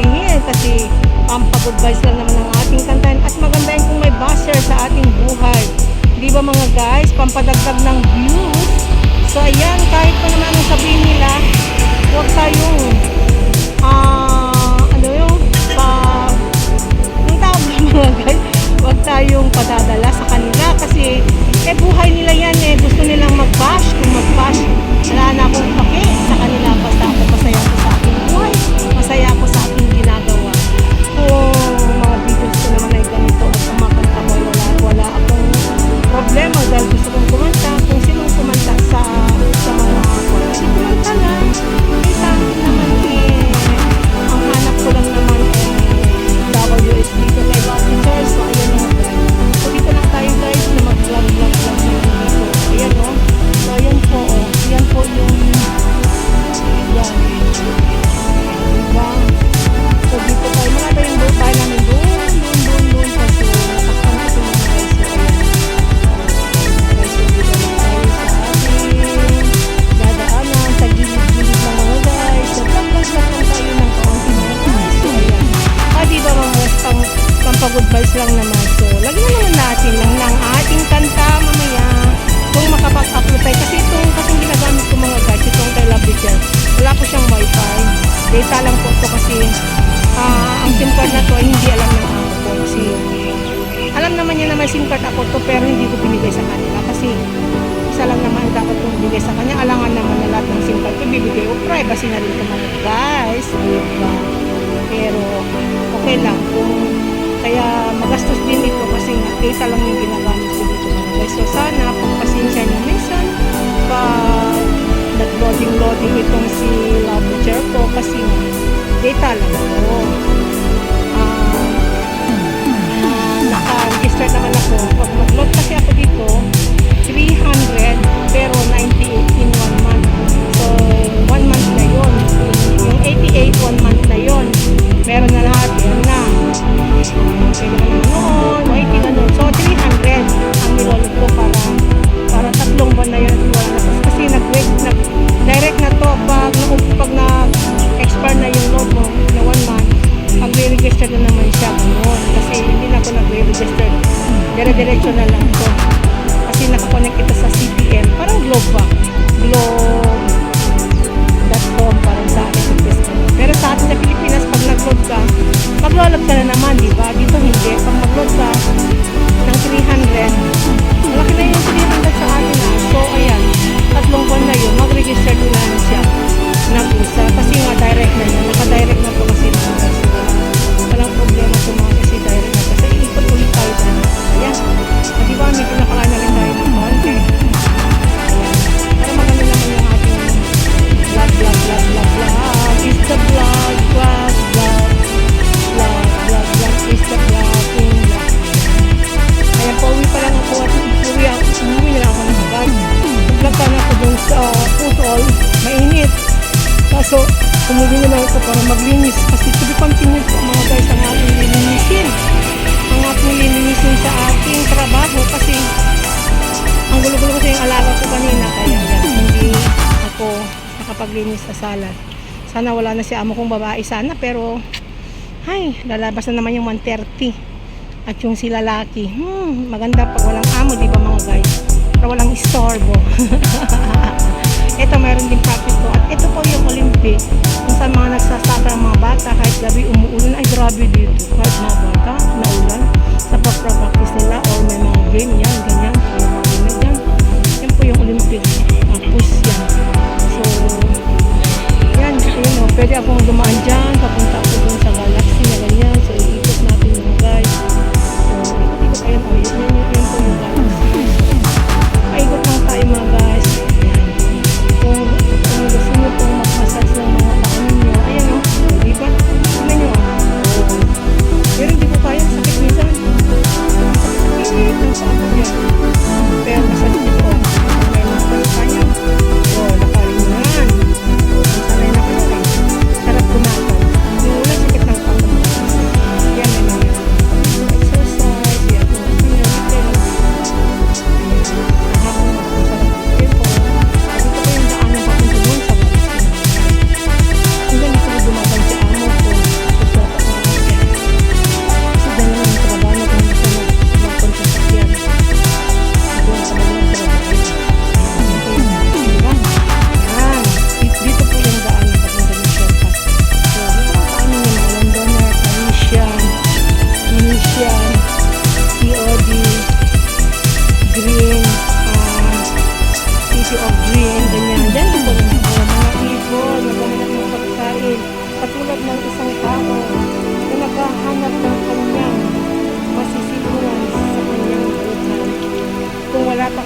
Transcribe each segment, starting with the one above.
pansalihin kasi pampagood vibes lang naman ang ating kantahan at maganda yun kung may basher sa ating buhay. Di ba mga guys? Pampadagdag ng views. So ayan, kahit pa naman ang sabihin nila, huwag tayong mga guys, huwag tayong padadala sa kanila kasi buhay nila yan gusto nilang mag-bash. Kung mag-bash, wala na akong pake sa kanila, basta ako masaya ko sa aking buhay, masaya ako sa aking ginagawa. Kung mga videos ko naman ay ganito at kumakanta ko, wala akong problema dahil gusto kong kumanta. Kung sinong kumanta sa mga kumanta lang, sa akin naman ang hanap ko lang naman WSD ko kay Bobby Sir. So ayan o, so dito lang tayo guys na mag-vlog dito. Ayan o, so ayan po o, yan po yung yan, diba? So dito tayo, mga tayo yung tayo namin doon kasi nakakam kasi mga guys. So ayan guys, so dito lang tayo sa ating dadaanan sa gilid-gilid ng mga guys. So vlog lang tayo ng kaunti mga guys. So ayan, diba mga pampagood vibes lang naman. So lagyan naman natin lang ng ating kanta mamaya kung makapag-upload tayo kasi itong kasing ginagamit ko mga guys, itong kay Lovely Chair, wala po siyang wifi, data lang po ito kasi ang SIM card na to ay hindi alam ng ako po kasi alam naman niya na may SIM card ako to pero hindi ko binigay sa kanila kasi isa lang naman dapat kong bigay sa kanya. Alangan naman na lahat ng SIM card ko bibigay o privacy na rin ito mga guys, diba? Pero okay lang kung kaya magastos din ito kasi nga data lang yung ginagamit ko dito mga guys. So sana pagpasensya nyo minsan pag nag-loading itong si Lovely Chair ko kasi data lang ako. Naka-register naman ako. Pag mag-load kasi ako dito 300 pero 98 in 1 month. So 1 month na yun. Yung 88 1 month na yun. Meron na lahat yan na. Pwede naman noon, 80 na noon. So 300 ang nilolog ko para 3 buwan na yun. Kasi nag-direct na to pag na-expire na yung load mo na 1 month, pag-re-register na naman siya noon. Kasi hindi na ako nag-re-register. Dire-diretso na lang to. Kasi nakakonect ito sa CPM. Parang Globe ba? Globe.com parang sa akin sa Pesta. Pero sa atin sa Pilipinas, pag nag-load ka, mag-load ka na naman, diba? Dito hindi. Pag mag-load ka ng 300, malaki na yung 300 sa atin na. So, ayan, 3 buwan na yun, mag-register na lang siya nag-usa. Kasi nga, direct na yun. Naka-direct na po kasi na. Walang problema ito mga kasi direct na. Kasi ikot ulit tayo na. Ayan. At diba, medyo nakaraan na rin tayo ng konti. Ayan. Pero maganda naman yung ating vlog. Is the vlog is the vlogging. Ayan po, uwi pa lang ako at umuwi na lang ako ng agad. Nag-vlog ka na ako dun sa Putol, mainit. Kaso, umuwi na lang ako para maglinis. Kasi to be continued po mga guys ang ating lilinisin. Ang ating lilinisin sa ating trabaho kasi ang gulo-gulo kasi yung alaga ko kanina. Kaya yan, hindi ako nakapaglinis sa sala. Sana wala na si amo kong babae sana pero ay, lalabas na naman yung 130 at yung si lalaki maganda pag walang amo, di ba mga guys, pero walang istorbo. Ito meron din profit ko at ito po yung Olympic kung saan mga nagsasaka ang mga bata kahit gabi umuulan. Ay grabe dito kahit mga bata naulan sa pag-practice nila o may mga game yan, ganyan yan po yung Olympic tapos yan. So yan, ayun o, pwede akong dumaan dyan, papunta ako dun sa Galaxy na ganyan. So, iikot natin yung guys. So, ikot ayun o, yun po yung Galaxy. Paikot lang tayo mga guys. Ayan. Kung gusto nyo pong mag-massage ng mga paan nyo, ayan o, diba? Ano nyo o? Pero hindi ko kaya, sakit minsan. Sakit ang saan ko yan. Pero massage dito o. May massage kanya. O, nakalingan. Sarap kumakan.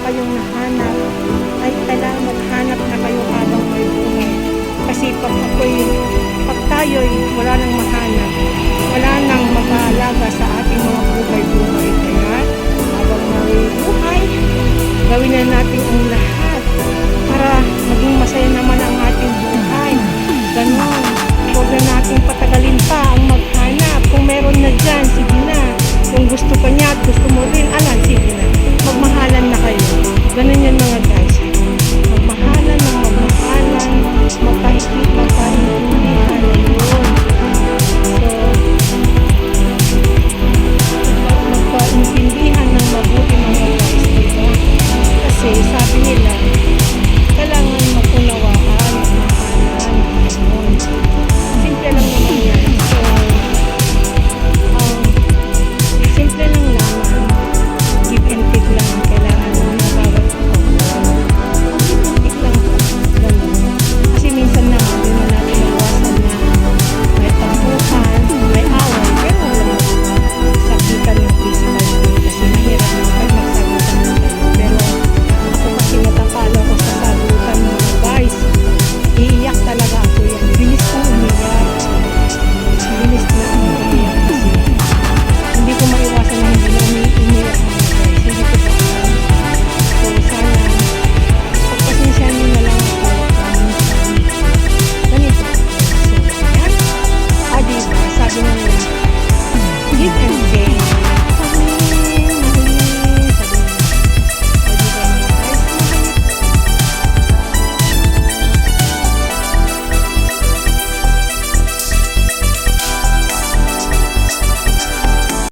kayong nahanap, ay kailangan maghanap na kayo habang may buhay. Kasi pag tayo'y wala nang mahanap, wala nang mag-aalaga sa ating mga buhay-buhay. Kaya habang may buhay, gawin na natin ang lahat para maging masaya naman ang ating buhay. Ganon. Huwag na natin patagalin pa ang maghanap. Kung meron na dyan, sige na. Kung gusto pa niya,